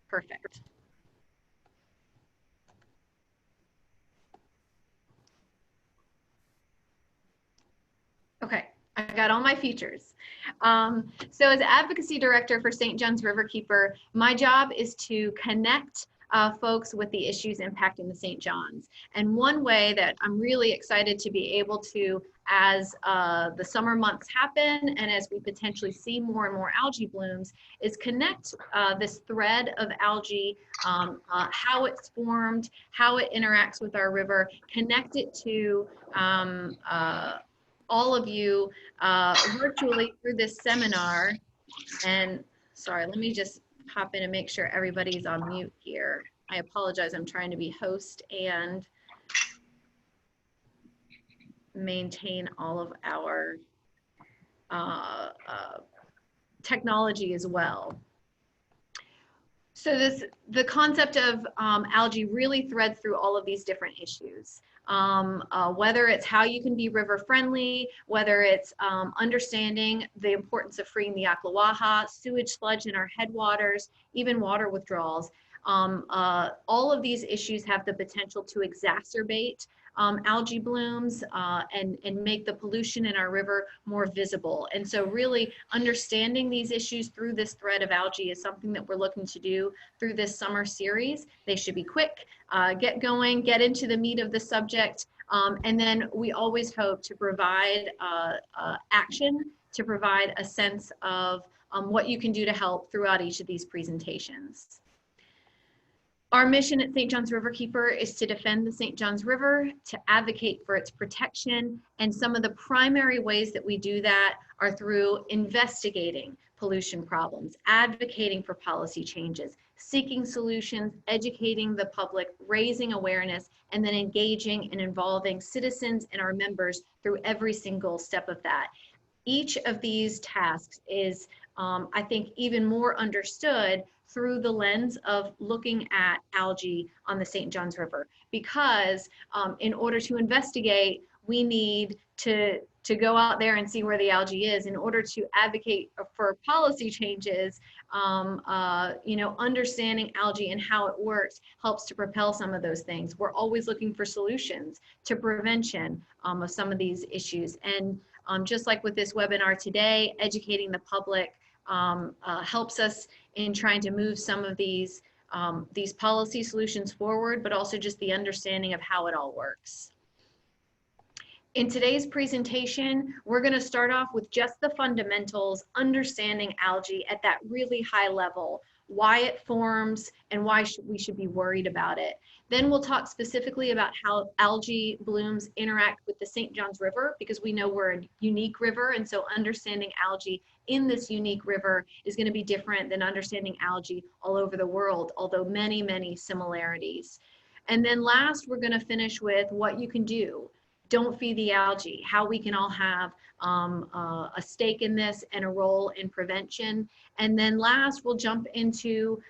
Perfect. Okay, I got all my features. So as Advocacy Director for St. John's Riverkeeper, my job is to connect folks with the issues impacting the St. John's. And one way that I'm really excited to be able to, as the summer months happen and as we potentially see more and more algae blooms, is connect this thread of algae, how it's formed, how it interacts with our river, connect it to all of you virtually through this seminar. And sorry, let me just hop in and make sure everybody's on mute here. I apologize, I'm trying to be host and maintain all of our technology as well. So the concept of algae really threads through all of these different issues. Whether it's how you can be river friendly, whether it's understanding the importance of freeing the Aklawaha, sewage sludge in our headwaters, even water withdrawals. All of these issues have the potential to exacerbate algae blooms and make the pollution in our river more visible. And so really understanding these issues through this thread of algae is something that we're looking to do through this summer series. They should be quick, get going, get into the meat of the subject, and then we always hope to provide action, to provide a sense of what you can do to help throughout each of these presentations. Our mission at St. John's Riverkeeper is to defend the St. John's River, to advocate for its protection, and some of the primary ways that we do that are through investigating pollution problems, advocating for policy changes, seeking solutions, educating the public, raising awareness, and then engaging and involving citizens and our members through every single step of that. Each of these tasks is, I think, even more understood through the lens of looking at algae on the St. John's River, because in order to investigate, we need to go out there and see where the algae is. In order to advocate for policy changes, you know, understanding algae and how it works helps to propel some of those things. We're always looking for solutions to prevention of some of these issues. And just like with this webinar today, educating the public helps us in trying to move some of these policy solutions forward, but also just the understanding of how it all works. In today's presentation, we're going to start off with just the fundamentals, understanding algae at that really high level, why it forms and why we should be worried about it. Then we'll talk specifically about how algae blooms interact with the St. John's River, because we know we're a unique river, and so understanding algae in this unique river is going to be different than understanding algae all over the world, although many, many similarities. And then last, we're going to finish with what you can do. Don't feed the algae, how we can all have a stake in this and a role in prevention. And then last, we'll jump into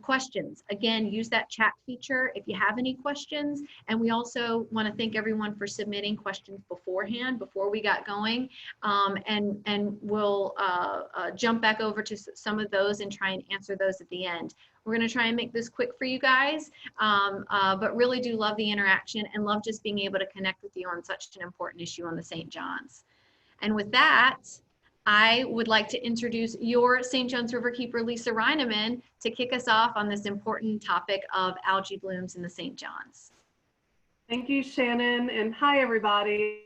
questions. Again, use that chat feature if you have any questions. And we also want to thank everyone for submitting questions beforehand, before we got going. And we'll jump back over to some of those and try and answer those at the end. We're going to try and make this quick for you guys, but really do love the interaction and love just being able to connect with you on such an important issue on the St. John's. And with that, I would like to introduce your St. John's Riverkeeper, Lisa Reineman, to kick us off on this important topic of algae blooms in the St. John's. Thank you, Shannon, and hi, everybody.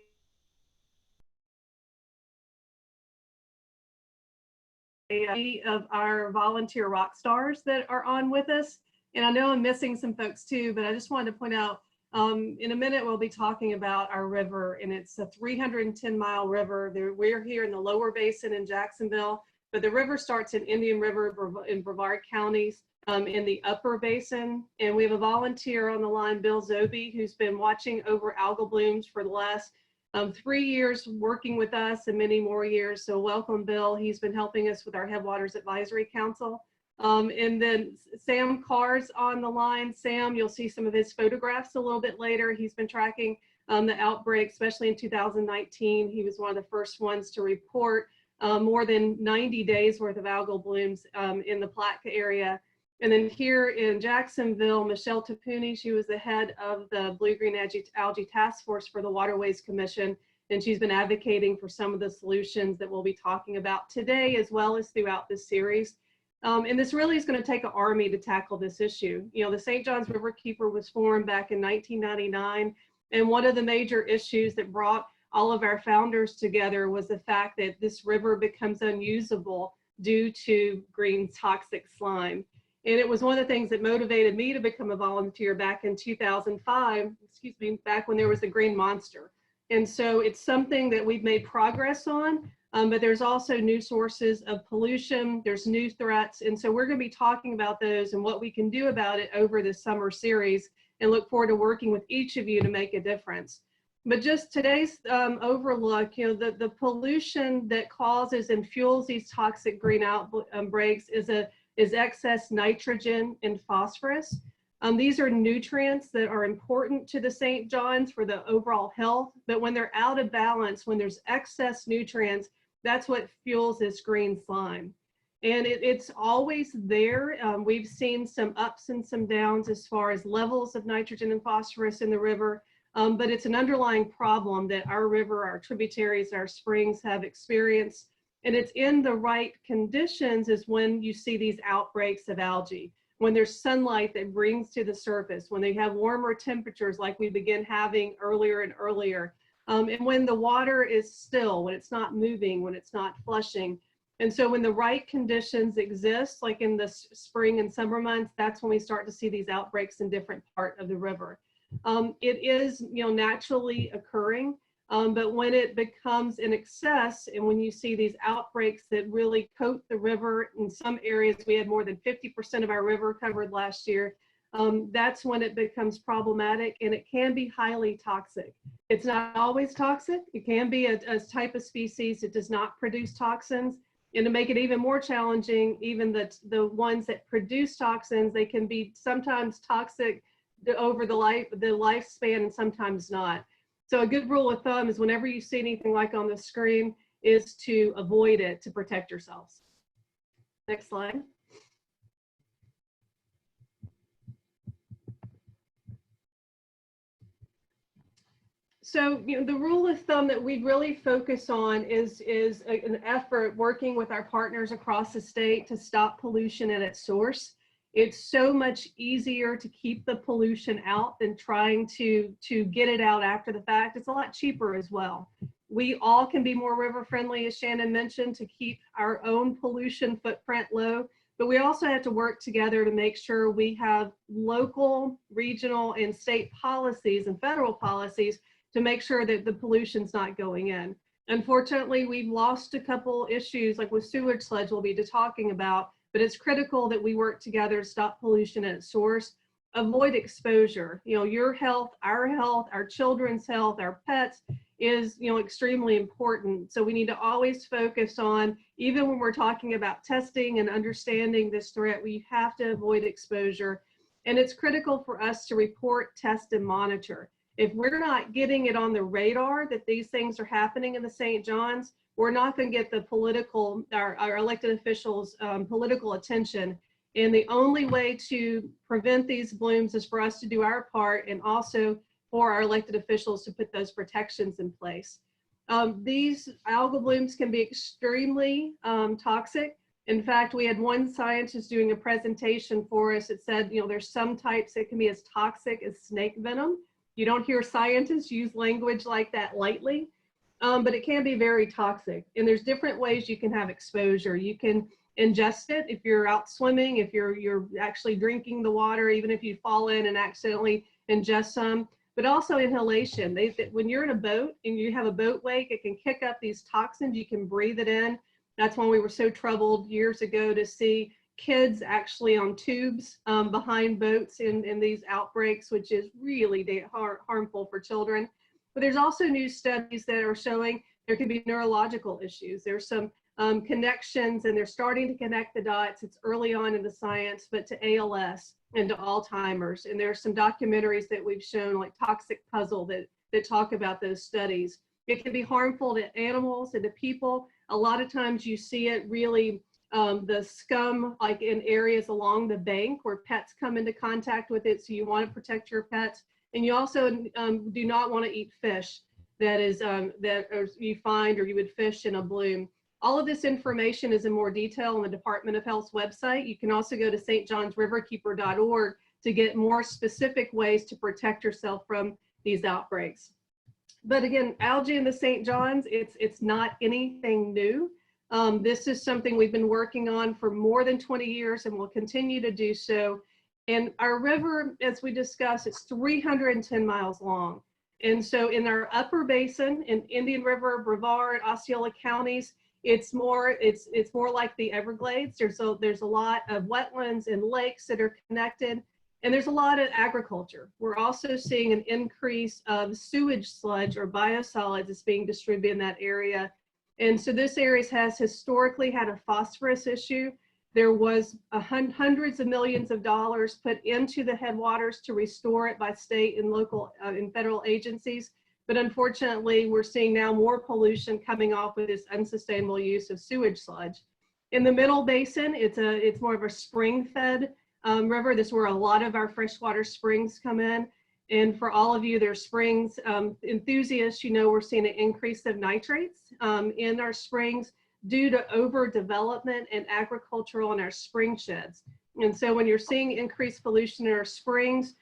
Of our volunteer rock stars that are on with us. And I know I'm missing some folks too, but I just wanted to point out, in a minute, we'll be talking about our river, and it's a 310-mile river. We're here in the lower basin in Jacksonville, but the river starts in Indian River in Brevard counties in the upper basin. And we have a volunteer on the line, Bill Zobe, who's been watching over algal blooms for the last 3 years, working with us, and many more years. So welcome, Bill. He's been helping us with our Headwaters Advisory Council. And then Sam Carr's on the line. Sam, you'll see some of his photographs a little bit later. He's been tracking the outbreak, especially in 2019. He was one of the first ones to report more than 90 days worth of algal blooms in the Palatka area. And then here in Jacksonville, Michelle Tapuni, she was the head of the Blue-Green Algae Task Force for the Waterways Commission, and she's been advocating for some of the solutions that we'll be talking about today, as well as throughout this series. And this really is going to take an army to tackle this issue. You know, the St. Johns Riverkeeper was formed back in 1999, and one of the major issues that brought all of our founders together was the fact that this river becomes unusable due to green toxic slime. And it was one of the things that motivated me to become a volunteer back in 2005, back when there was the green monster. And so it's something that we've made progress on, but there's also new sources of pollution, there's new threats. And so we're going to be talking about those and what we can do about it over this summer series, and look forward to working with each of you to make a difference. But just today's overlook, you know, the pollution that causes and fuels these toxic green outbreaks is excess nitrogen and phosphorus. These are nutrients that are important to the St. Johns for the overall health, but when they're out of balance, when there's excess nutrients, that's what fuels this green slime. And it's always there. We've seen some ups and some downs as far as levels of nitrogen and phosphorus in the river, but it's an underlying problem that our river, our tributaries, our springs have experienced. And it's in the right conditions is when you see these outbreaks of algae, when there's sunlight that brings to the surface, when they have warmer temperatures like we begin having earlier and earlier, and when the water is still, when it's not moving, when it's not flushing. And so when the right conditions exist, like in the spring and summer months, that's when we start to see these outbreaks in different parts of the river. It is, you know, naturally occurring. But when it becomes in excess, and when you see these outbreaks that really coat the river, in some areas we had more than 50% of our river covered last year, that's when it becomes problematic, and it can be highly toxic. It's not always toxic. It can be a type of species that does not produce toxins. And to make it even more challenging, even the ones that produce toxins, they can be sometimes toxic over the lifespan and sometimes not. So a good rule of thumb is whenever you see anything like on the screen is to avoid it to protect yourselves. Next slide. So, you know, the rule of thumb that we really focus on is an effort working with our partners across the state to stop pollution at its source. It's so much easier to keep the pollution out than trying to get it out after the fact. It's a lot cheaper as well. We all can be more river friendly, as Shannon mentioned, to keep our own pollution footprint low, but we also have to work together to make sure we have local, regional, and state policies and federal policies to make sure that the pollution's not going in. Unfortunately, we've lost a couple issues, like with sewage sludge we'll be talking about, but it's critical that we work together to stop pollution at its source, avoid exposure. You know, your health, our children's health, our pets is, you know, extremely important. So we need to always focus on, even when we're talking about testing and understanding this threat, we have to avoid exposure. And it's critical for us to report, test, and monitor. If we're not getting it on the radar that these things are happening in the St. Johns, we're not going to get the political, our elected officials' political attention. And the only way to prevent these blooms is for us to do our part, and also for our elected officials to put those protections in place. These algal blooms can be extremely toxic. In fact, we had one scientist doing a presentation for us that said, you know, there's some types that can be as toxic as snake venom. You don't hear scientists use language like that lightly. But it can be very toxic, and there's different ways you can have exposure. You can ingest it if you're out swimming, if you're actually drinking the water, even if you fall in and accidentally ingest some, but also inhalation. When you're in a boat and you have a boat wake, it can kick up these toxins. You can breathe it in. That's when we were so troubled years ago to see kids actually on tubes behind boats in these outbreaks, which is really harmful for children. But there's also new studies that are showing there could be neurological issues. There's some connections, and they're starting to connect the dots. It's early on in the science, but to ALS and to Alzheimer's. And there are some documentaries that we've shown, like Toxic Puzzle, that talk about those studies. It can be harmful to animals and to people. A lot of times you see it really the scum like in areas along the bank where pets come into contact with it. So you want to protect your pets. And you also do not want to eat fish that is you find or you would fish in a bloom. All of this information is in more detail on the Department of Health's website. You can also go to stjohnsriverkeeper.org to get more specific ways to protect yourself from these outbreaks. But again, algae in the St. Johns, it's not anything new. This is something we've been working on for more than 20 years and will continue to do so. And our river, as we discussed, it's 310 miles long. And so in our upper basin, in Indian River, Brevard, Osceola counties, it's more like the Everglades. There's a lot of wetlands and lakes that are connected, and there's a lot of agriculture. We're also seeing an increase of sewage sludge or biosolids that's being distributed in that area. And so this area has historically had a phosphorus issue. There was hundreds of millions of dollars put into the headwaters to restore it by state and local and federal agencies. But unfortunately, we're seeing now more pollution coming off with this unsustainable use of sewage sludge. In the middle basin, it's more of a spring-fed river. This is where a lot of our freshwater springs come in. And for all of you, their springs enthusiasts, you know, we're seeing an increase of nitrates in our springs due to overdevelopment and agricultural in our spring sheds. And so when you're seeing increased pollution in our springs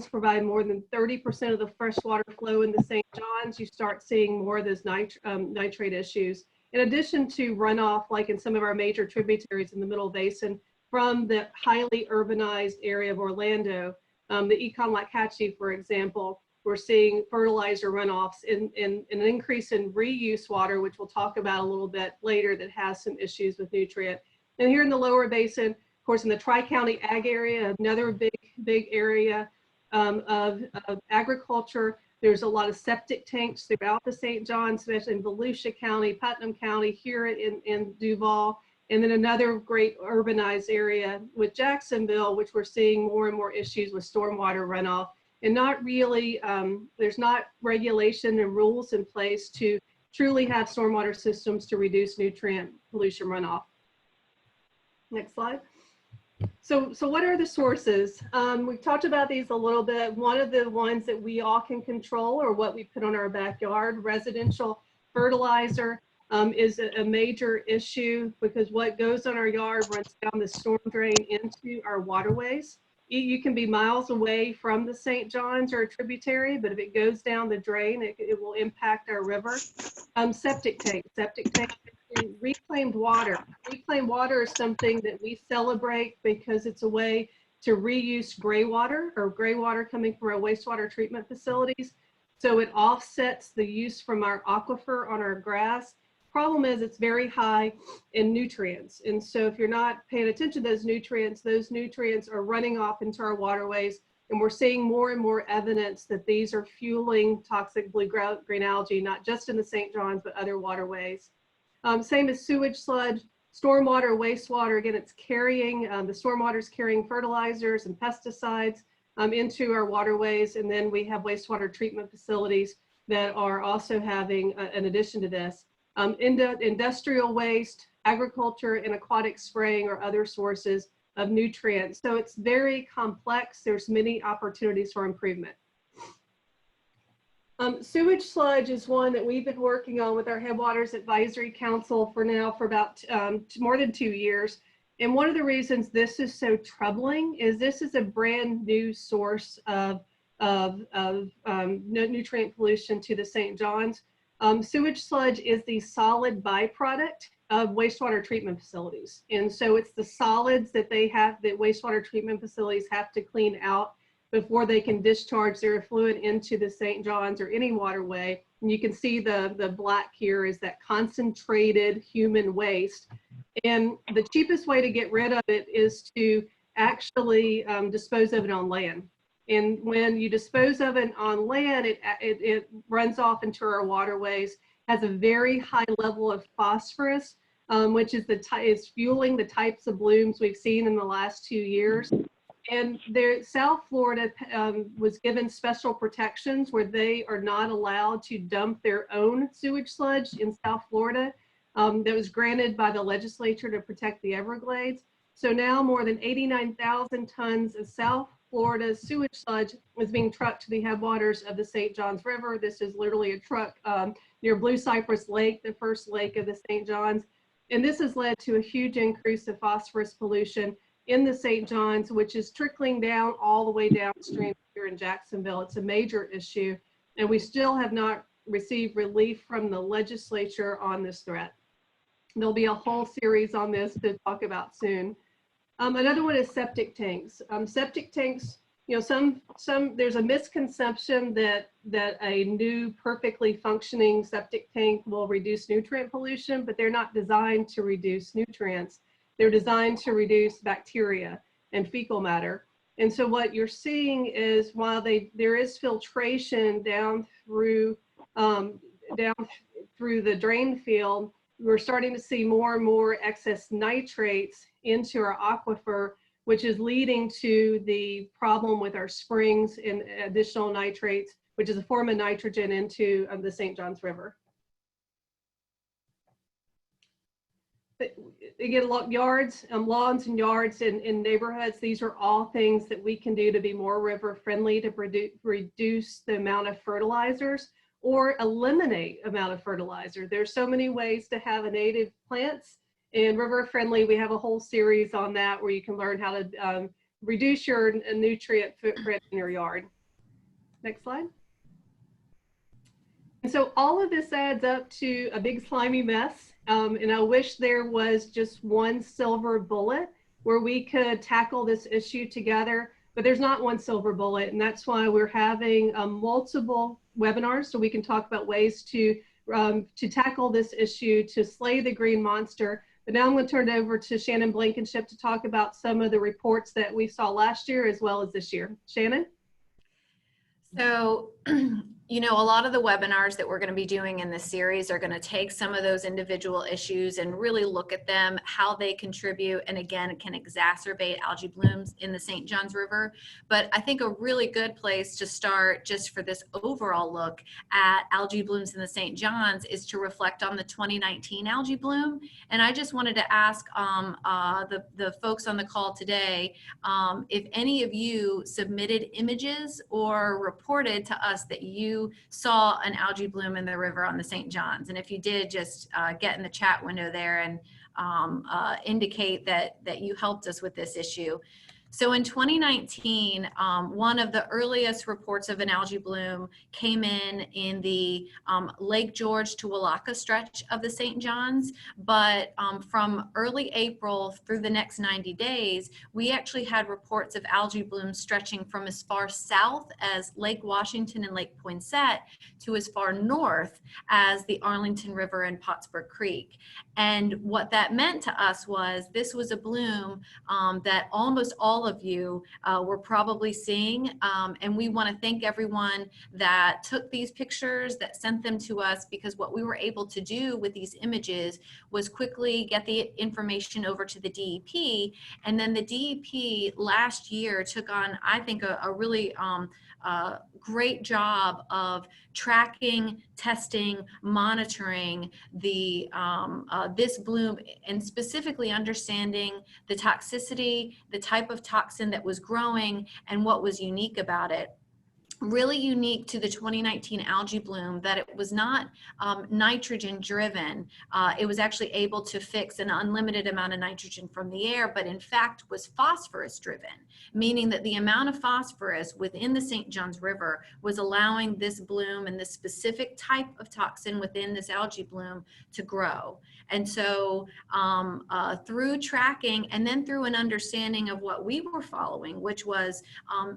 provide more than 30% of the freshwater flow in the St. Johns. You start seeing more of those nitrate issues. In addition to runoff, like in some of our major tributaries in the Middle Basin from the highly urbanized area of Orlando, the Econ-Waxahachie, for example, we're seeing fertilizer runoffs and an increase in reuse water, which we'll talk about a little bit later, that has some issues with nutrient. And here in the lower basin, of course, in the Tri-County Ag area, another big area of agriculture, there's a lot of septic tanks throughout the St. Johns, especially in Volusia County, Putnam County, here in Duval, and then another great urbanized area with Jacksonville, which we're seeing more and more issues with stormwater runoff. And not really, there's not regulation and rules in place to truly have stormwater systems to reduce nutrient pollution runoff. Next slide. So what are the sources? We've talked about these a little bit. One of the ones that we all can control or what we put on our backyard, residential fertilizer is a major issue because what goes on our yard runs down the storm drain into our waterways. You can be miles away from the St. Johns or a tributary, but if it goes down the drain, it will impact our river. Septic tanks, reclaimed water. Reclaimed water is something that we celebrate because it's a way to reuse gray water or gray water coming from our wastewater treatment facilities. So it offsets the use from our aquifer on our grass. Problem is it's very high in nutrients. And so if you're not paying attention to those nutrients are running off into our waterways. And we're seeing more and more evidence that these are fueling toxic blue-green algae, not just in the St. Johns, but other waterways. Same as sewage sludge, stormwater, wastewater. Again, it's carrying, the stormwater is carrying fertilizers and pesticides into our waterways. And then we have wastewater treatment facilities that are also having, in addition to this, industrial waste, agriculture, and aquatic spraying or other sources of nutrients. So it's very complex. There's many opportunities for improvement. Sewage sludge is one that we've been working on with our Headwaters Advisory Council for about more than 2 years. And one of the reasons this is so troubling is this is a brand new source of nutrient pollution to the St. Johns. Sewage sludge is the solid byproduct of wastewater treatment facilities. And so it's the solids that wastewater treatment facilities have to clean out before they can discharge their effluent into the St. Johns or any waterway. And you can see the black here is that concentrated human waste. And the cheapest way to get rid of it is to actually dispose of it on land. And when you dispose of it on land, it runs off into our waterways, has a very high level of phosphorus, which is fueling the types of blooms we've seen in the last 2 years. And South Florida was given special protections where they are not allowed to dump their own sewage sludge in South Florida. that was granted by the legislature to protect the Everglades. So now more than 89,000 tons of South Florida sewage sludge is being trucked to the headwaters of the St. Johns River. This is literally a truck near Blue Cypress Lake, the first lake of the St. Johns. And this has led to a huge increase of phosphorus pollution in the St. Johns, which is trickling down all the way downstream here in Jacksonville. It's a major issue, and we still have not received relief from the legislature on this threat. There'll be a whole series on this to talk about soon. Another one is septic tanks. Septic tanks, you know, there's a misconception that a new perfectly functioning septic tank will reduce nutrient pollution, but they're not designed to reduce nutrients. They're designed to reduce bacteria and fecal matter. And so what you're seeing is while there is filtration down through the drain field, we're starting to see more and more excess nitrates into our aquifer, which is leading to the problem with our springs and additional nitrates, which is a form of nitrogen into the St. Johns River. But again, lawns and yards in neighborhoods, these are all things that we can do to be more river friendly, to reduce the amount of fertilizers or eliminate amount of fertilizer. There's so many ways to have a native plants. In RiverFriendly, we have a whole series on that where you can learn how to reduce your nutrient footprint in your yard. Next slide. And so all of this adds up to a big slimy mess. And I wish there was just one silver bullet where we could tackle this issue together, but there's not one silver bullet. And that's why we're having multiple webinars so we can talk about ways to tackle this issue, to slay the green monster. But now I'm going to turn it over to Shannon Blankenship to talk about some of the reports that we saw last year as well as this year. Shannon? So, you know, a lot of the webinars that we're going to be doing in this series are going to take some of those individual issues and really look at them, how they contribute, and again, it can exacerbate algae blooms in the St. Johns River. But I think a really good place to start just for this overall look at algae blooms in the St. Johns is to reflect on the 2019 algae bloom. And I just wanted to ask the folks on the call today, if any of you submitted images or reported to us that you saw an algae bloom in the river on the St. Johns. And if you did, just get in the chat window there and indicate that you helped us with this issue. So in 2019, one of the earliest reports of an algae bloom came in the Lake George to Willaca stretch of the St. Johns. But from early April through the next 90 days, we actually had reports of algae blooms stretching from as far south as Lake Washington and Lake Poinsett to as far north as the Arlington River and Pottsburg Creek. And what that meant to us was this was a bloom that almost all of you were probably seeing. And we want to thank everyone that took these pictures, that sent them to us, because what we were able to do with these images was quickly get the information over to the DEP. And then the DEP last year took on, I think, a really great job of tracking, testing, monitoring the this bloom, and specifically understanding the toxicity, the type of toxin that was growing, and what was unique about it. Really unique to the 2019 algae bloom that it was not nitrogen driven. It was actually able to fix an unlimited amount of nitrogen from the air, but in fact was phosphorus driven, meaning that the amount of phosphorus within the St. Johns River was allowing this bloom and this specific type of toxin within this algae bloom to grow. And so through tracking and then through an understanding of what we were following, which was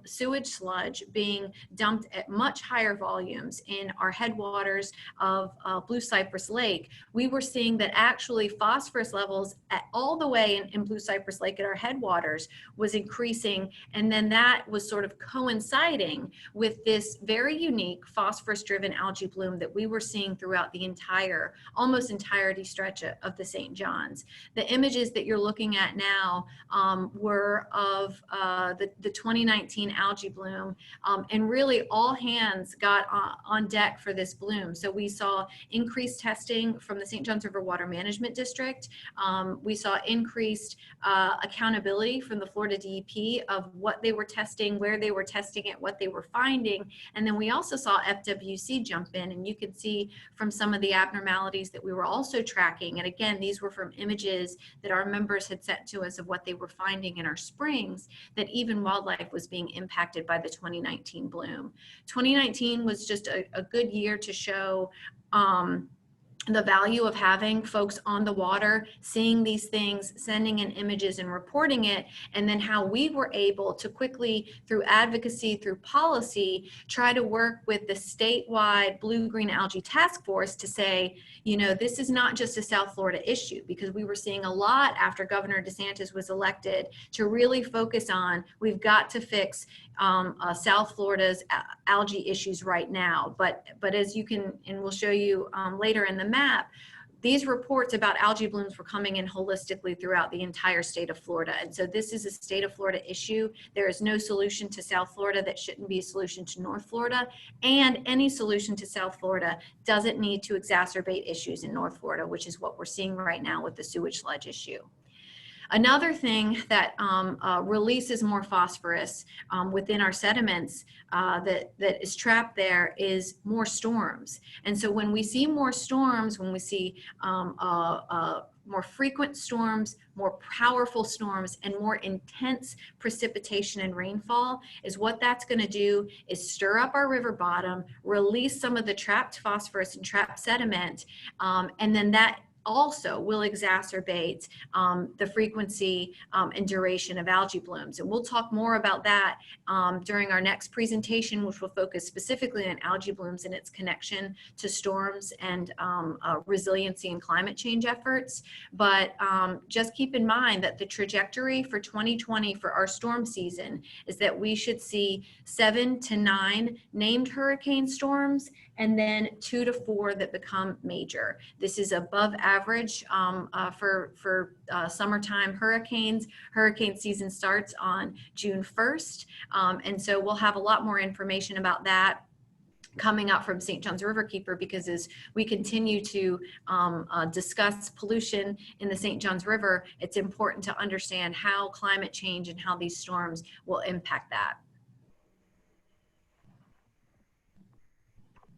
sewage sludge being dumped at much higher volumes in our headwaters of Blue Cypress Lake, we were seeing that actually phosphorus levels all the way in Blue Cypress Lake at our headwaters was increasing. And then that was sort of coinciding with this very unique phosphorus-driven algae bloom that we were seeing throughout the almost entirety stretch of the St. Johns. The images that you're looking at now were of the 2019 algae bloom, and really really all hands got on deck for this bloom. So we saw increased testing from the St. Johns River Water Management District. We saw increased accountability from the Florida DEP of what they were testing, where they were testing it, what they were finding. And then we also saw FWC jump in, and you could see from some of the abnormalities that we were also tracking. And again, these were from images that our members had sent to us of what they were finding in our springs, that even wildlife was being impacted by the 2019 bloom. 2019 was just a good year to show the value of having folks on the water, seeing these things, sending in images and reporting it, and then how we were able to quickly, through advocacy, through policy, try to work with the statewide blue-green algae task force to say, you know, this is not just a South Florida issue, because we were seeing a lot after Governor DeSantis was elected to really focus on, we've got to fix South Florida's algae issues right now. But as you can, and we'll show you later in the map, these reports about algae blooms were coming in holistically throughout the entire state of Florida. And so this is a state of Florida issue. There is no solution to South Florida that shouldn't be a solution to North Florida. And any solution to South Florida doesn't need to exacerbate issues in North Florida, which is what we're seeing right now with the sewage sludge issue. Another thing that releases more phosphorus within our sediments that is trapped there is more storms. And so when we see more storms, when we see more frequent storms, more powerful storms, and more intense precipitation and rainfall, is what that's going to do is stir up our river bottom, release some of the trapped phosphorus and trapped sediment, and then that also will exacerbate the frequency and duration of algae blooms. And we'll talk more about that during our next presentation, which will focus specifically on algae blooms and its connection to storms and resiliency and climate change efforts. But just keep in mind that the trajectory for 2020 for our storm season is that we should see 7 to 9 named hurricane storms, and then 2 to 4 that become major. This is above average for summertime hurricanes. Hurricane season starts on June 1st. And so we'll have a lot more information about that coming up from St. Johns Riverkeeper, because as we continue to discuss pollution in the St. Johns River, it's important to understand how climate change and how these storms will impact that.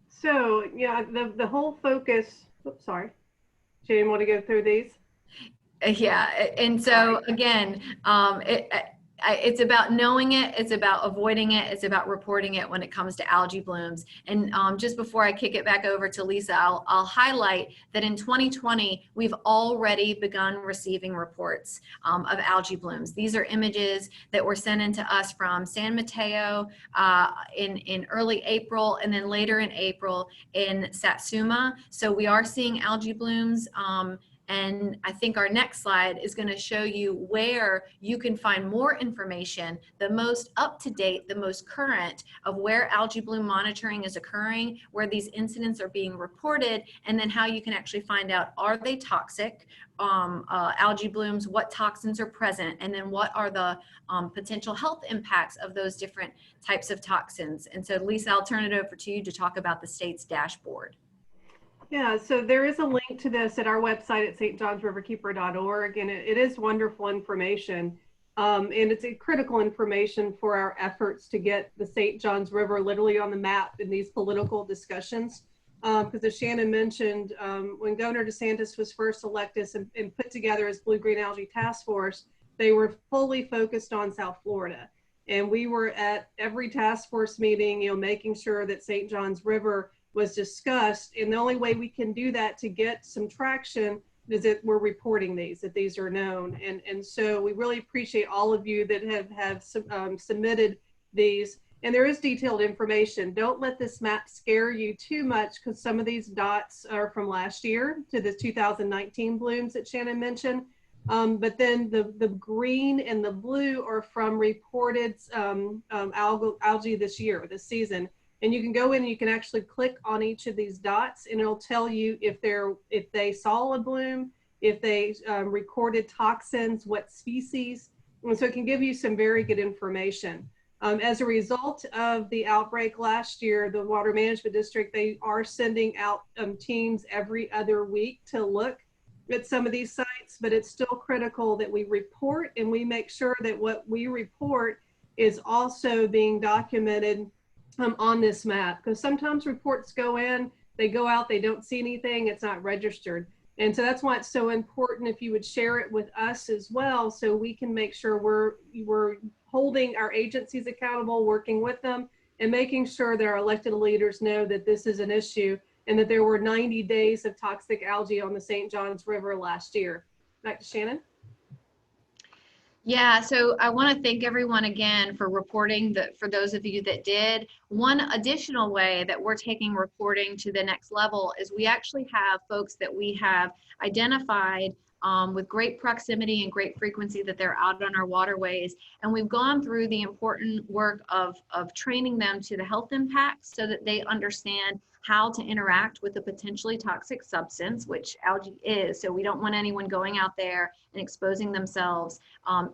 So, yeah, the whole focus, oops, sorry. Jane, want to go through these? Yeah, and so again, it's about knowing it, it's about avoiding it, it's about reporting it when it comes to algae blooms. And just before I kick it back over to Lisa, I'll highlight that in 2020, we've already begun receiving reports of algae blooms. These are images that were sent in to us from San Mateo in early April, and then later in April in Satsuma. So we are seeing algae blooms. And I think our next slide is going to show you where you can find more information, the most up-to-date, the most current of where algae bloom monitoring is occurring, where these incidents are being reported, and then how you can actually find out, are they toxic, algae blooms, what toxins are present, and then what are the potential health impacts of those different types of toxins. And so Lisa, I'll turn it over to you to talk about the state's dashboard. Yeah, so there is a link to this at our website at stjohnsriverkeeper.org, and it is wonderful information. And it's a critical information for our efforts to get the St. Johns River literally on the map in these political discussions. Because as Shannon mentioned, when Governor DeSantis was first elected and put together his Blue-Green Algae Task Force, they were fully focused on South Florida. And we were at every task force meeting, you know, making sure that St. Johns River was discussed. And the only way we can do that to get some traction is that we're reporting these, that these are known. And so we really appreciate all of you that have submitted these. And there is detailed information. Don't let this map scare you too much, because some of these dots are from last year to the 2019 blooms that Shannon mentioned. But then the green and the blue are from reported algae this year, this season. And you can go in and you can actually click on each of these dots, and it'll tell you if they saw a bloom, if they recorded toxins, what species. And so it can give you some very good information. As a result of the outbreak last year, the Water Management District, they are sending out teams every other week to look at some of these sites, but it's still critical that we report and we make sure that what we report is also being documented on this map, because sometimes reports go in, they go out, they don't see anything, it's not registered. And so that's why it's so important if you would share it with us as well, so we can make sure we're holding our agencies accountable, working with them, and making sure that our elected leaders know that this is an issue and that there were 90 days of toxic algae on the St. Johns River last year. Back to Shannon. Yeah, so I want to thank everyone again for reporting, that for those of you that did. One additional way that we're taking reporting to the next level is we actually have folks that we have identified with great proximity and great frequency that they're out on our waterways. And we've gone through the important work of training them to the health impacts so that they understand how to interact with a potentially toxic substance, which algae is. So we don't want anyone going out there and exposing themselves.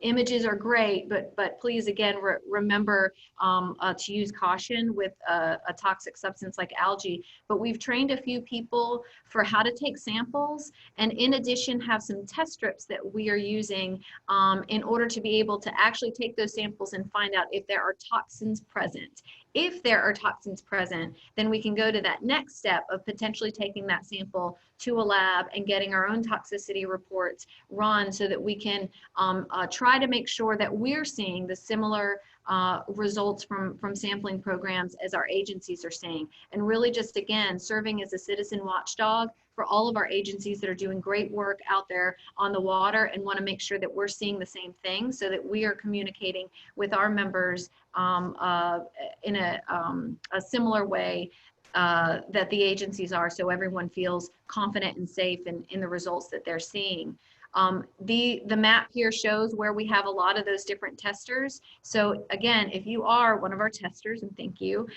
Images are great, but please, again, remember to use caution with a toxic substance like algae. But we've trained a few people for how to take samples, and in addition have some test strips that we are using in order to be able to actually take those samples and find out if there are toxins present. If there are toxins present, then we can go to that next step of potentially taking that sample to a lab and getting our own toxicity reports run so that we can try to make sure that we're seeing the similar results from sampling programs as our agencies are seeing. And really just, again, serving as a citizen watchdog for all of our agencies that are doing great work out there on the water and want to make sure that we're seeing the same thing so that we are communicating with our members in a similar way that the agencies are, so everyone feels confident and safe in the results that they're seeing. The map here shows where we have a lot of those different testers. So again, if you are one of our testers, and thank you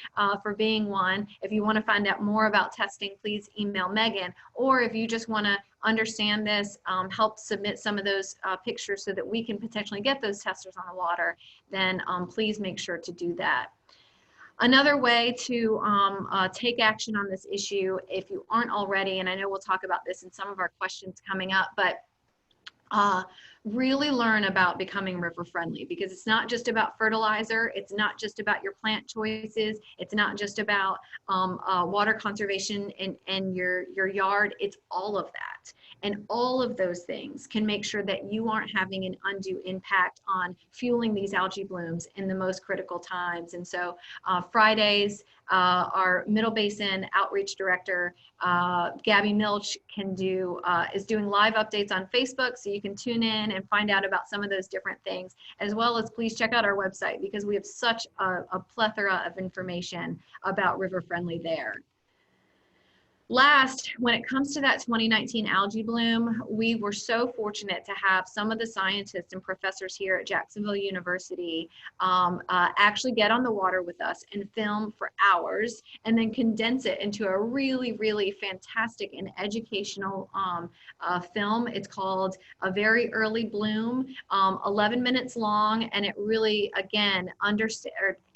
for being one, if you want to find out more about testing, please email Megan. Or if you just want to understand this, help submit some of those pictures so that we can potentially get those testers on the water, then please make sure to do that. Another way to take action on this issue, if you aren't already, and I know we'll talk about this in some of our questions coming up, but really learn about becoming river friendly, because it's not just about fertilizer, it's not just about your plant choices, it's not just about water conservation in your yard, it's all of that. And all of those things can make sure that you aren't having an undue impact on fueling these algae blooms in the most critical times. And so Fridays, our Middle Basin Outreach Director, Gabby Milch, is doing live updates on Facebook, so you can tune in and find out about some of those different things, as well as please check out our website, because we have such a plethora of information about River Friendly there. Last, when it comes to that 2019 algae bloom, we were so fortunate to have some of the scientists and professors here at Jacksonville University actually get on the water with us and film for hours, and then condense it into a really, really fantastic and educational film. It's called A Very Early Bloom, 11 minutes long, and it really, again,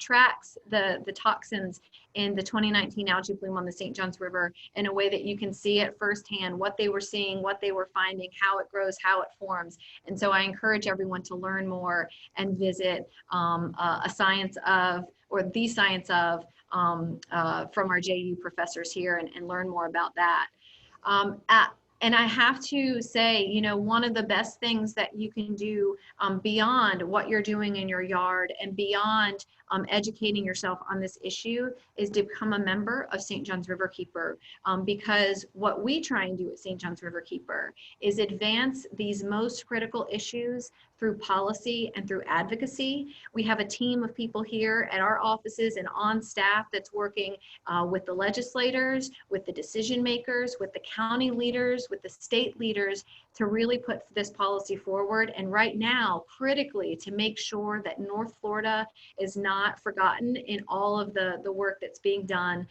tracks the toxins in the 2019 algae bloom on the St. Johns River in a way that you can see it firsthand, what they were seeing, what they were finding, how it grows, how it forms. And so I encourage everyone to learn more and visit the science of from our JU professors here and learn more about that. And I have to say, you know, one of the best things that you can do beyond what you're doing in your yard and beyond educating yourself on this issue is to become a member of St. Johns Riverkeeper, because what we try and do at St. Johns Riverkeeper is advance these most critical issues through policy and through advocacy. We have a team of people here at our offices and on staff that's working with the legislators, with the decision makers, with the county leaders, with the state leaders to really put this policy forward. And right now, critically, to make sure that North Florida is not forgotten in all of the work that's being done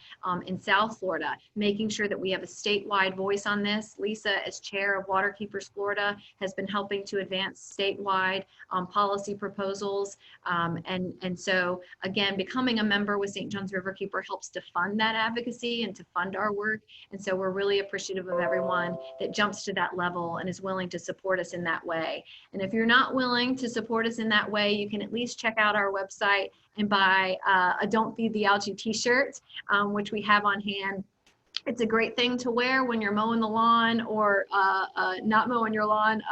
in South Florida, making sure that we have a statewide voice on this. Lisa, as chair of Waterkeepers Florida, has been helping to advance statewide policy proposals. And so, again, becoming a member with St. John's Riverkeeper helps to fund that advocacy and to fund our work. And so we're really appreciative of everyone that jumps to that level and is willing to support us in that way. And if you're not willing to support us in that way, you can at least check out our website and buy a Don't Feed the Algae t-shirt, which we have on hand. It's a great thing to wear when you're mowing the lawn or not mowing your lawn,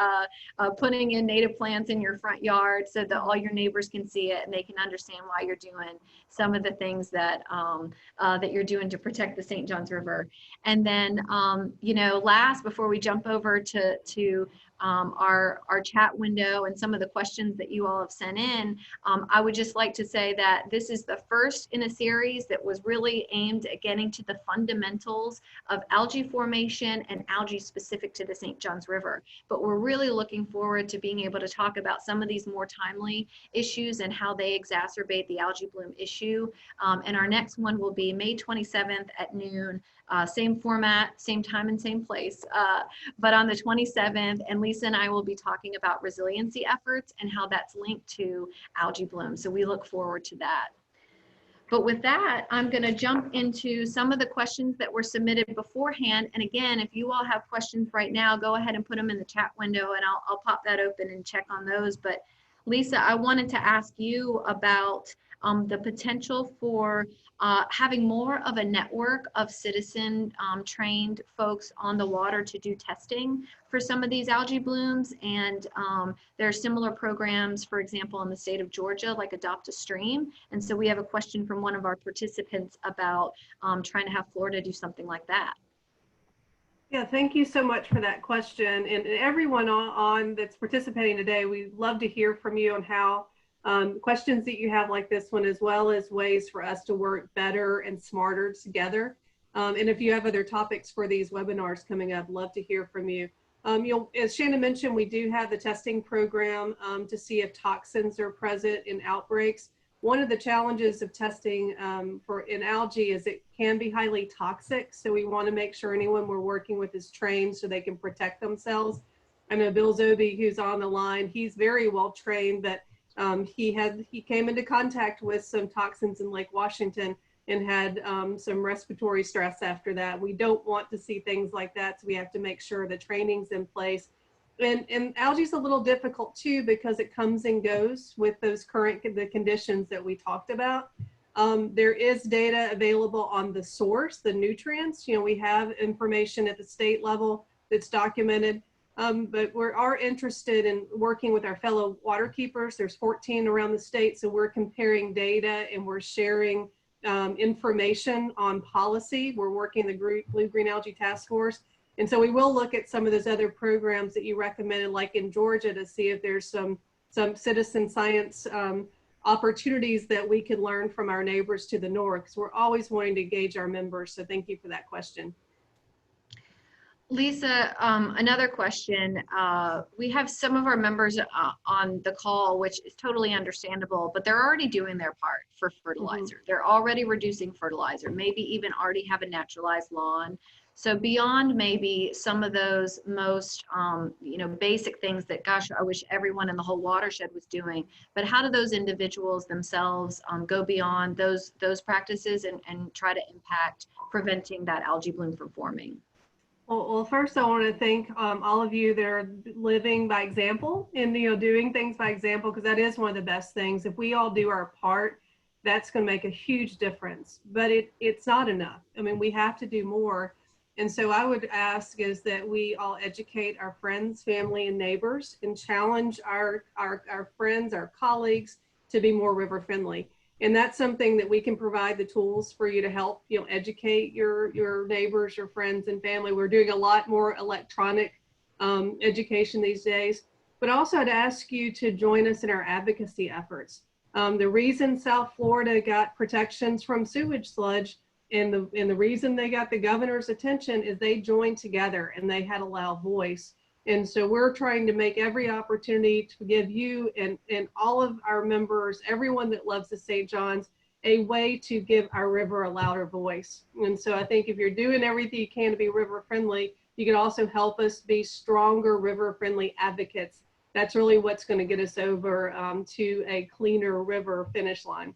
putting in native plants in your front yard so that all your neighbors can see it and they can understand why you're doing some of the things that that you're doing to protect the St. John's River. And then, you know, last, before we jump over to our chat window and some of the questions that you all have sent in, I would just like to say that this is the first in a series that was really aimed at getting to the fundamentals of algae formation and algae specific to the St. John's River. But we're really looking forward to being able to talk about some of these more timely issues and how they exacerbate the algae bloom issue. And our next one will be May 27th at noon. Same format, same time and same place, but on the 27th, and Lisa and I will be talking about resiliency efforts and how that's linked to algae bloom. So we look forward to that. But with that, I'm going to jump into some of the questions that were submitted beforehand. And again, if you all have questions right now, go ahead and put them in the chat window and I'll pop that open and check on those. But Lisa, I wanted to ask you about the potential for having more of a network of citizen trained folks on the water to do testing for some of these algae blooms. And there are similar programs, for example, in the state of Georgia, like Adopt a Stream. And so we have a question from one of our participants about trying to have Florida do something like that. Yeah, thank you so much for that question. And everyone on that's participating today, we'd love to hear from you on how questions that you have like this one, as well as ways for us to work better and smarter together. And if you have other topics for these webinars coming up, love to hear from you. As Shannon mentioned, we do have the testing program to see if toxins are present in outbreaks. One of the challenges of testing in algae is it can be highly toxic. So we want to make sure anyone we're working with is trained so they can protect themselves. I know Bill Zobe, who's on the line, he's very well trained, but he came into contact with some toxins in Lake Washington and had some respiratory stress after that. We don't want to see things like that, so we have to make sure the training's in place. And algae is a little difficult too because it comes and goes with those the conditions that we talked about. There is data available on the source, the nutrients. You know, we have information at the state level that's documented. But we are interested in working with our fellow waterkeepers. There's 14 around the state, so we're comparing data and we're sharing information on policy. We're working the Blue-Green Algae Task Force. And so we will look at some of those other programs that you recommended, like in Georgia, to see if there's some citizen science opportunities that we could learn from our neighbors to the north, because we're always wanting to engage our members. So thank you for that question. Lisa, another question. We have some of our members on the call, which is totally understandable, but they're already doing their part for fertilizer. Mm-hmm. They're already reducing fertilizer, maybe even already have a naturalized lawn. So beyond maybe some of those most, basic things that, gosh, I wish everyone in the whole watershed was doing, but how do those individuals themselves go beyond those practices and try to impact preventing that algae bloom from forming? Well, first I want to thank all of you that are living by example and doing things by example, because that is one of the best things. If we all do our part, that's going to make a huge difference. But it's not enough. I mean, we have to do more. And so I would ask is that we all educate our friends, family, and neighbors, and challenge our friends, our colleagues to be more river friendly. And that's something that we can provide the tools for you to help, educate your neighbors, your friends and family. We're doing a lot more electronic education these days, but also I'd ask you to join us in our advocacy efforts. The reason South Florida got protections from sewage sludge And the reason they got the governor's attention is they joined together and they had a loud voice. And so we're trying to make every opportunity to give you and all of our members, everyone that loves the St. John's, a way to give our river a louder voice. And so I think if you're doing everything you can to be river friendly, you can also help us be stronger river friendly advocates. That's really what's going to get us over to a cleaner river finish line.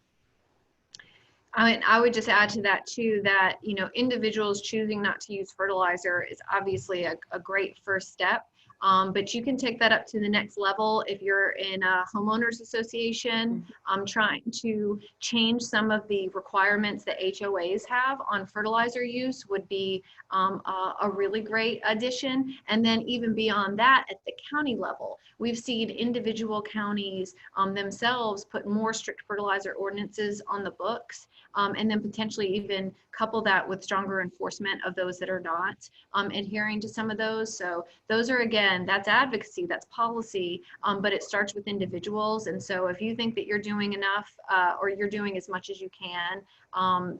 I would just add to that too, that, you know, individuals choosing not to use fertilizer is obviously a great first step. But you can take that up to the next level if you're in a homeowners association, trying to change some of the requirements that HOAs have on fertilizer use would be a really great addition. And then even beyond that, at the county level, we've seen individual counties themselves put more strict fertilizer ordinances on the books, and then potentially even couple that with stronger enforcement of those that are not adhering to some of those. So those are, again, that's advocacy, that's policy, but it starts with individuals. And so if you think that you're doing enough or you're doing as much as you can,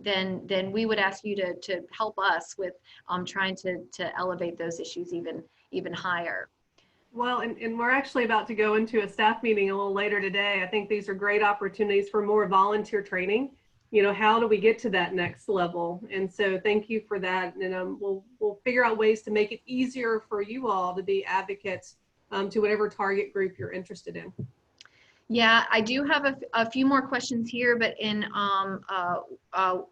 then we would ask you to help us with trying to elevate those issues even higher. Well, and we're actually about to go into a staff meeting a little later today. I think these are great opportunities for more volunteer training. You know, how do we get to that next level? And so thank you for that. And we'll figure out ways to make it easier for you all to be advocates to whatever target group you're interested in. Yeah, I do have a few more questions here, but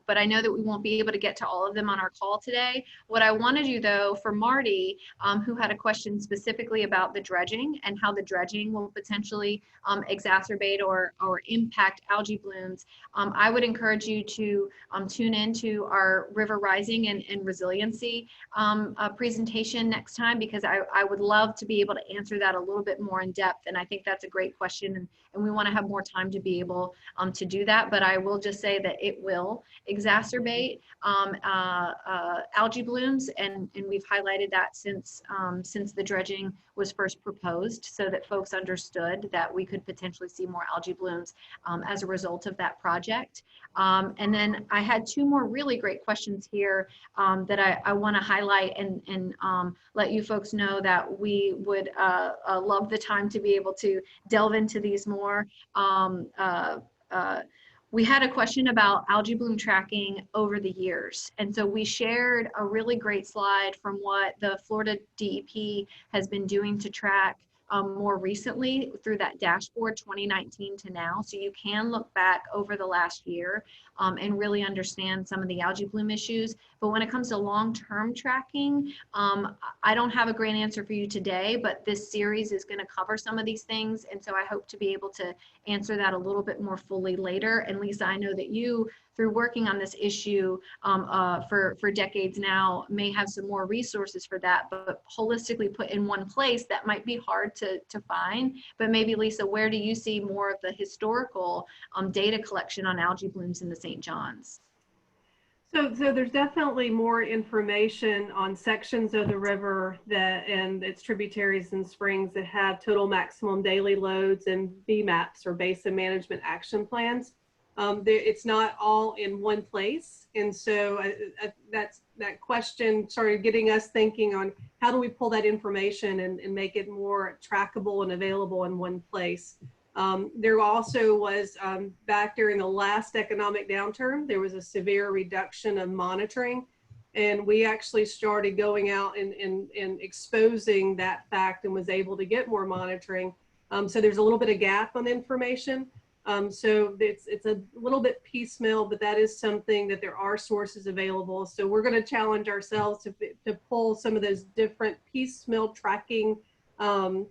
but I know that we won't be able to get to all of them on our call today. What I want to do, though, for Marty, who had a question specifically about the dredging and how the dredging will potentially exacerbate or impact algae blooms, I would encourage you to tune into our River Rising and Resiliency presentation next time, because I would love to be able to answer that a little bit more in depth. And I think that's a great question. And we want to have more time to be able to do that. But I will just say that it will exacerbate algae blooms, and we've highlighted that since the dredging was first proposed, so that folks understood that we could potentially see more algae blooms as a result of that project. And then I had two more really great questions here that I want to highlight and let you folks know that we would love the time to be able to delve into these more. We had a question about algae bloom tracking over the years. And so we shared a really great slide from what the Florida DEP has been doing to track more recently through that dashboard 2019 to now. So you can look back over the last year and really understand some of the algae bloom issues. But when it comes to long-term tracking, I don't have a great answer for you today, but this series is going to cover some of these things. And so I hope to be able to answer that a little bit more fully later. And Lisa, I know that you, through working on this issue for decades now, may have some more resources for that, but holistically put in one place, that might be hard to find. But maybe, Lisa, where do you see more of the historical data collection on algae blooms in the St. John's? So there's definitely more information on sections of the river and its tributaries and springs that have total maximum daily loads and BMAPs, or Basin Management Action Plans. It's not all in one place. And so that question started getting us thinking on how do we pull that information and make it more trackable and available in one place. There also was, back during the last economic downturn, there was a severe reduction of monitoring. And we actually started going out and exposing that fact and was able to get more monitoring. So there's a little bit of gap on information. So it's a little bit piecemeal, but that is something that there are sources available. So we're going to challenge ourselves to pull some of those different piecemeal tracking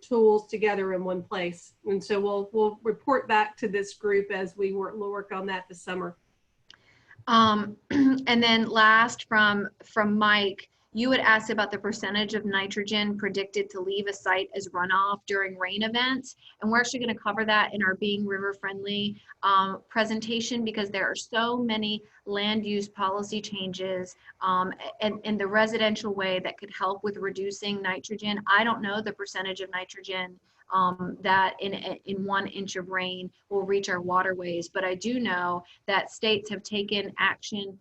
tools together in one place. And so we'll report back to this group as we work on that this summer. And then last from Mike, you had asked about the percentage of nitrogen predicted to leave a site as runoff during rain events. And we're actually going to cover that in our Being River Friendly presentation, because there are so many land use policy changes in the residential way that could help with reducing nitrogen. I don't know the percentage of nitrogen that in 1 inch of rain will reach our waterways, but I do know that states have taken action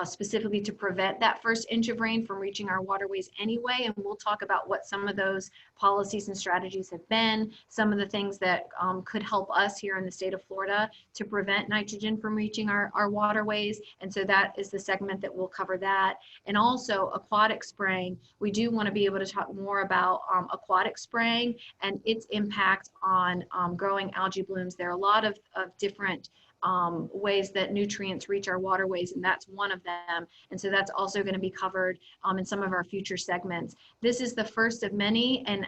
specifically to prevent that first inch of rain from reaching our waterways anyway. And we'll talk about what some of those policies and strategies have been, some of the things that could help us here in the state of Florida to prevent nitrogen from reaching our waterways. And so that is the segment that will cover that. And also aquatic spraying. We do want to be able to talk more about aquatic spraying and its impact on growing algae blooms. There are a lot of different ways that nutrients reach our waterways, and that's one of them. And so that's also going to be covered in some of our future segments. This is the first of many, and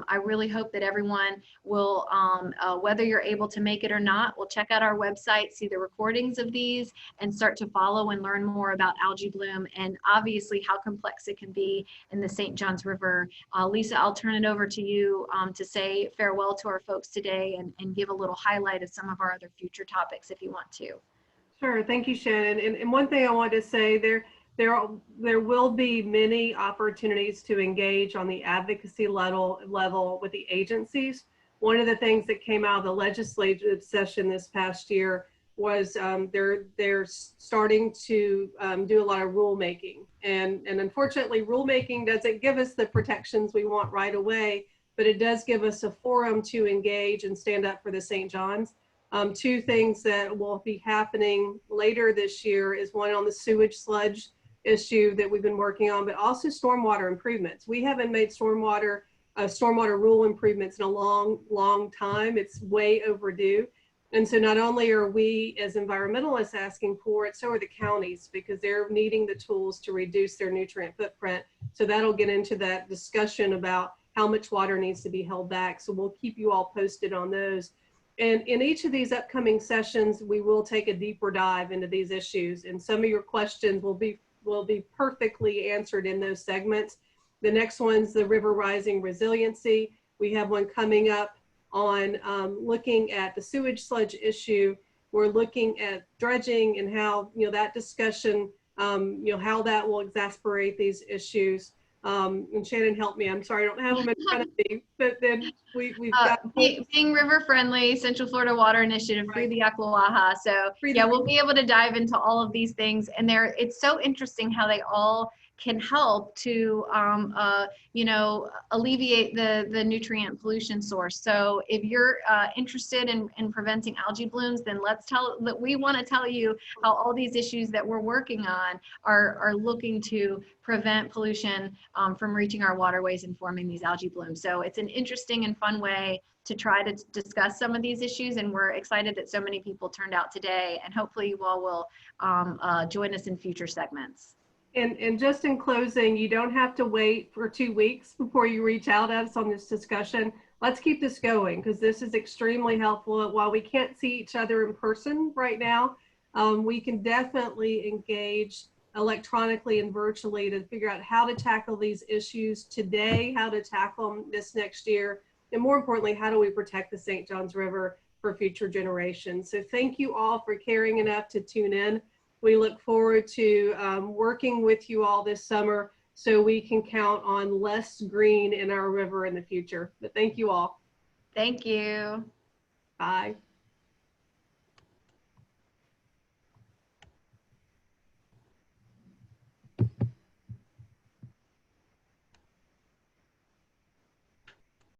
I really hope that everyone will, whether you're able to make it or not, will check out our website, see the recordings of these, and start to follow and learn more about algae bloom and obviously how complex it can be in the St. Johns River. Lisa, I'll turn it over to you to say farewell to our folks today and give a little highlight of some of our other future topics if you want to. Sure, thank you, Shannon. And one thing I wanted to say, there will be many opportunities to engage on the advocacy level with the agencies. One of the things that came out of the legislative session this past year was they're starting to do a lot of rulemaking. And unfortunately, rulemaking doesn't give us the protections we want right away, but it does give us a forum to engage and stand up for the St. Johns. Two things that will be happening later this year is one on the sewage sludge issue that we've been working on, but also stormwater improvements. We haven't made stormwater rule improvements in a long time. It's way overdue. And so not only are we as environmentalists asking for it, so are the counties, because they're needing the tools to reduce their nutrient footprint. So that'll get into that discussion about how much water needs to be held back. So we'll keep you all posted on those. And in each of these upcoming sessions, we will take a deeper dive into these issues. And some of your questions will be perfectly answered in those segments. The next one's the river rising resiliency. We have one coming up on looking at the sewage sludge issue. We're looking at dredging and how, that discussion, how that will exacerbate these issues. And Shannon, help me. I'm sorry, I don't have them in front of me, but then we've got being river friendly, Central Florida Water Initiative, Free the Aquawaha. So yeah, we'll be able to dive into all of these things, and it's so interesting how they all can help to alleviate the nutrient pollution source. So if you're interested in preventing algae blooms, then we want to tell you how all these issues that we're working on are looking to prevent pollution from reaching our waterways and forming these algae blooms. So it's an interesting and fun way to try to discuss some of these issues, and we're excited that so many people turned out today, and hopefully you all will join us in future segments. And just in closing, you don't have to wait for 2 weeks before you reach out to us on this discussion. Let's keep this going, because this is extremely helpful. While we can't see each other in person right now, we can definitely engage electronically and virtually to figure out how to tackle these issues today, how to tackle them this next year, and more importantly, how do we protect the St. Johns River for future generations. So thank you all for caring enough to tune in. We look forward to working with you all this summer so we can count on less green in our river in the future. But thank you all. Thank you. Bye.